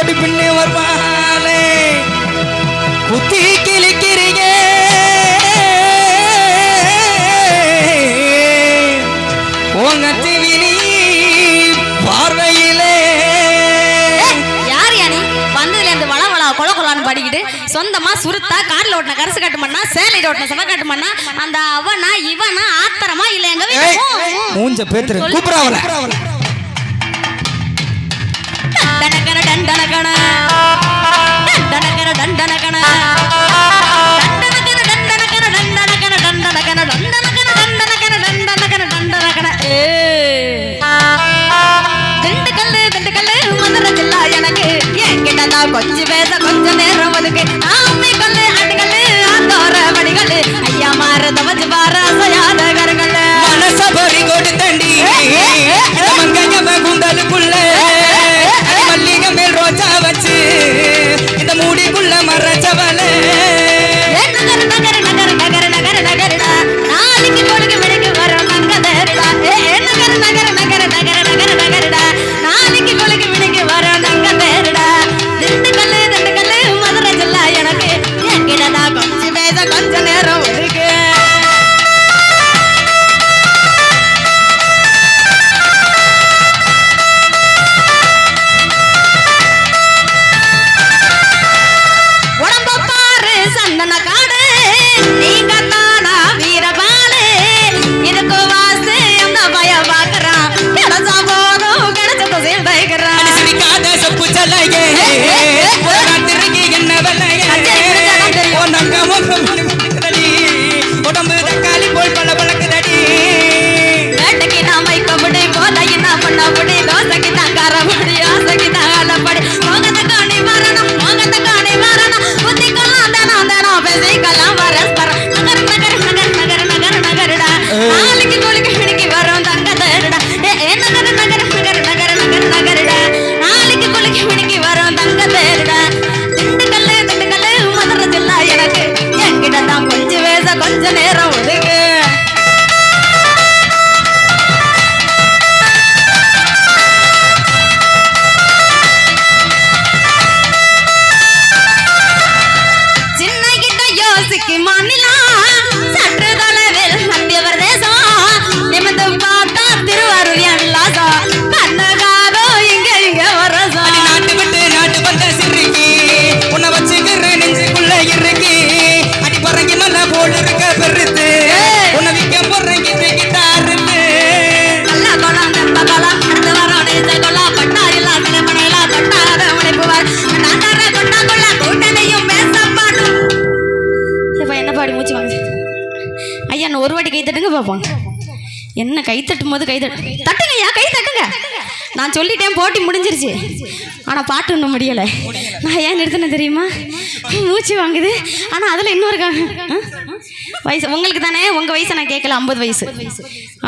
ஓடி பின்னே வருவாளே புத்தி கிளிக்கிறீங்க உங்க திவினி பார்வையிலே. யார் யானி வந்ததுல இருந்து வள வள கொல கொலான்னு பாடிக்கிட்டு சொந்தமா சுருத்தா கார்ல ஓட்டின கரசு கட்டுமண்ணா சேலையில ஓட்டின சவ கட்டுமண்ணா அந்த அவனா இவனா ஆத்திரமா இல்ல எங்க மூஞ்ச பேத்துரு கூப்பிடாவல டனகன டண்டனகன டண்டனகன டண்டனகன கொஞ்சம் பேச கொஞ்ச நேரம் ஒதுக்கு ஆமை கல்லு ஆட்டுக்கல்லு ஆத்தோர வடிகல்லு ஐயா மாறத வச்சு பாராசையாத கருங்கல்லு மனச பறி கொடுத்தண்டி மங்கங்க குந்தலுக்குள்ள மல்லிகை மேல் ரோஜா வச்சு இந்த மூடிக்குள்ள மறைச்சவளே நகர நகர நகர நகர நகர நகரடா நாளைக்கு கொடுக்கு விடுக்கு வரும் நங்கதேரடா நகர நகர நகர நகர நகர நகரடா நாளைக்கு கொடுக்கு விடுக்கு வரும் நங்கதேரடா திண்டுக்கல்லு திண்டுக்கல்லு மதுரை ஜில்லா எனக்கு என்கிட்டதா கொஞ்சம் பேச கொஞ்ச நேரம் இருக்கு உடம்ப பாரு சந்தன காடு நீங்க தானா வீரபாலு இதுக்கு வாசு என்ன பய பாக்குறான் கிடைச்சா போதும் கிடைச்சது சேர்ந்தைக்கிறான் சிரிக்காத சப்பு சலையே ராத்திரிக்கு என்ன வெள்ளையே நங்க உடம்பு தக்காளி போல் பல பழக்குதடி வேட்டைக்கு நான் வைக்க முடி போல என்ன பண்ண முடி தோசைக்கு தான் காரப்படி ஆசைக்கு தான் ஆலப்படி மோகத்துக்கு அணி வரணும் மோகத்துக்கு அணி வரணும் புத்திக்கெல்லாம் தானம் தானம் பேசிக்கலாம் வரஸ்பரம் நகர நகர நகர நகர நகர நகரடா நாளைக்கு குளிக்கு பிடிக்கி வரும் தங்க தேருடா நகர நகர நகர நகர நகர நகரடா நாளைக்கு குளிக்கு பிடிக்கி வரும் தங்க தேருடா திண்டுக்கல்லு திண்டுக்கல்லு மதுரை ஜில்லா எனக்கு என்கிட்ட தான் கொஞ்சம் பேச கொஞ்ச நேரம் ஒதுக்கு சின்ன கிட்ட யோசிக்கு மாநிலம் சற்று தொலைவில் மத்திய பிரதேசம் நிமிந்து பார்த்தா திருவாரூர் எல்லாம் கண்ணகாரோ இங்க இங்க வரசம் நாட்டு விட்டு நாட்டு வந்த சிறுக்கி உன்னை வச்சுக்கிற நெஞ்சுக்குள்ள இருக்கு அடி பறங்கி மல்ல போல் இருக்க பெருத்து உன்னை விக்க போறங்கி கிட்டாருக்கு நல்ல கொலம் நம்ப கொலம் அடுத்து வரோம் நேச கொலம் பட்டாரில்லா சிலமனையிலா தொட்டாத உழைப்புவார் நாட்டார கொண்டா கொள்ள கூட்டனையும் பேச பாடும் இப்ப என்ன பாடி மூச்சு வாங்க ஐயா நான் ஒரு வாட்டி கை தட்டுங்க பார்ப்போம் என்ன கை தட்டும் போது கை தட்டுங்க ஐயா கை தட்டுங்க நான் சொல்லிட்டேன் போட்டி முடிஞ்சிருச்சு ஆனால் பாட்டு ஒன்றும் முடியலை நான் ஏன் நிறுத்தினேன் தெரியுமா மூச்சு வாங்குது ஆனால் அதில் இன்னொரு வயசு உங்களுக்கு தானே உங்கள் வயசை நான் கேட்கல 50 வயசு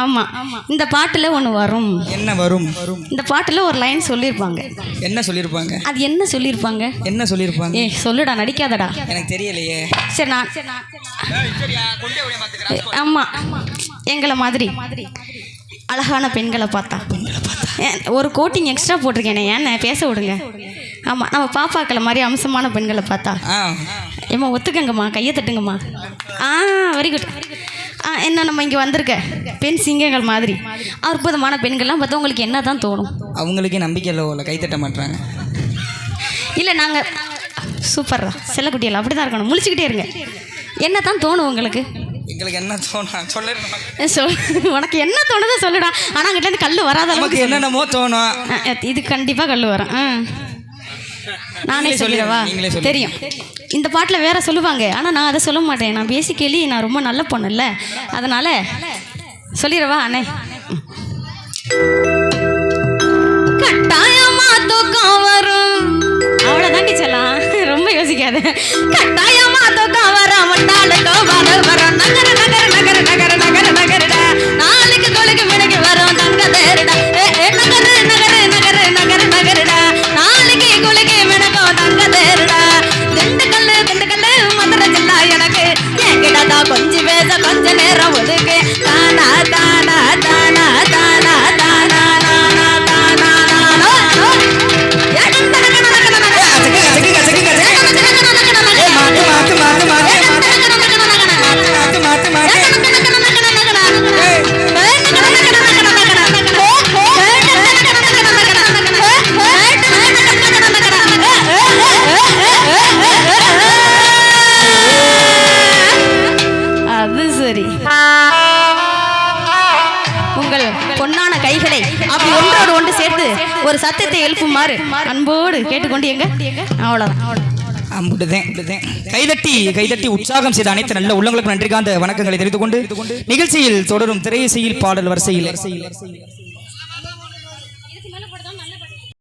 ஆமாம் இந்த பாட்டில் ஒன்று வரும் என்ன வரும் இந்த பாட்டில் ஒரு லைன் சொல்லியிருப்பாங்க என்ன சொல்லியிருப்பாங்க அது என்ன சொல்லியிருப்பாங்க என்ன சொல்லியிருப்பாங்க சொல்லுடா நடிக்காதடா எனக்கு தெரியலையே சரி நான் ஆமாம் எங்களை மாதிரி அழகான பெண்களை பார்த்தா ஒரு கோட்டிங் எக்ஸ்ட்ரா போட்டிருக்கேனே ஏன்னு பேச விடுங்க ஆமாம் நம்ம பாப்பாக்களை மாதிரி அம்சமான பெண்களை பார்த்தா ஏம்மா ஒத்துக்கங்கம்மா கையை தட்டுங்கம்மா வெரி குட் என்ன நம்ம இங்கே வந்திருக்க பெண் சிங்கங்கள் மாதிரி அற்புதமான பெண்கள்லாம் பார்த்தா உங்களுக்கு என்ன தான் தோணும் அவங்களுக்கே நம்பிக்கை இல்லை கை தட்ட மாட்டாங்க இல்லை நாங்கள் சூப்பர்ரா செல்லக்குட்டியெல்லாம் அப்படி தான் இருக்கணும் முழிச்சுக்கிட்டே இருங்க என்ன தான் தோணும் உங்களுக்கு எங்களுக்கு என்ன தோணும் சொல்ல உனக்கு என்ன தோணுதோ சொல்லுடா ஆனால் அங்கிட்ட கல் வராத அளவுக்கு என்னென்னமோ தோணும் இது கண்டிப்பாக கல் வரும் நானே சொல்லிடவா தெரியும் இந்த பாட்டில் வேற சொல்லுவாங்க ஆனால் நான் அதை சொல்ல மாட்டேன் நான் பேசிக்கலி நான் ரொம்ப நல்ல பொண்ணு இல்லை அதனால சொல்லிடவா அண்ணே கட்டாயமா தூக்கம் வரும் அவ்வளோதாண்டி சொல்லலாம் ரொம்ப யோசிக்காத கட்டாயமா தூக்கம் வரும் முட்டாளுக்கோ வரும் நகர நகர நகர நகர நகர நகரடா நாளைக்கு கொழுக்கு மிடக்கு வரும் தங்க தேருடா நகர நகர நகர நகர நகரடா நாளைக்கு கொழுக்கு மிடக்கும் தங்க தேருடா திண்டுக்கல்லு திண்டுக்கல்லு மதுரை ஜில்லா எனக்கு என்கிட்ட தான் கொஞ்சம் பேச கொஞ்ச நேரம் ஒதுக்கு தானா தானா தானா தானா தானா தானா தானா அது சரி. உங்கள் பொன்னான கைகளை அப்படி ஒன்றோடு ஒன்று சேர்த்து ஒரு சத்தத்தை எழுப்புமாறு அன்போடு கேட்டுக்கொண்டு எங்க அவ்வளவுதான். கைதட்டி உற்சாகம் செய்த அனைத்து நல்ல உள்ளங்களுக்கு நன்றி காந்த வணக்கங்களை தெரிவித்துக் கொண்டு நிகழ்ச்சியில் தொடரும் திரையிசையில் பாடல் வரிசையில்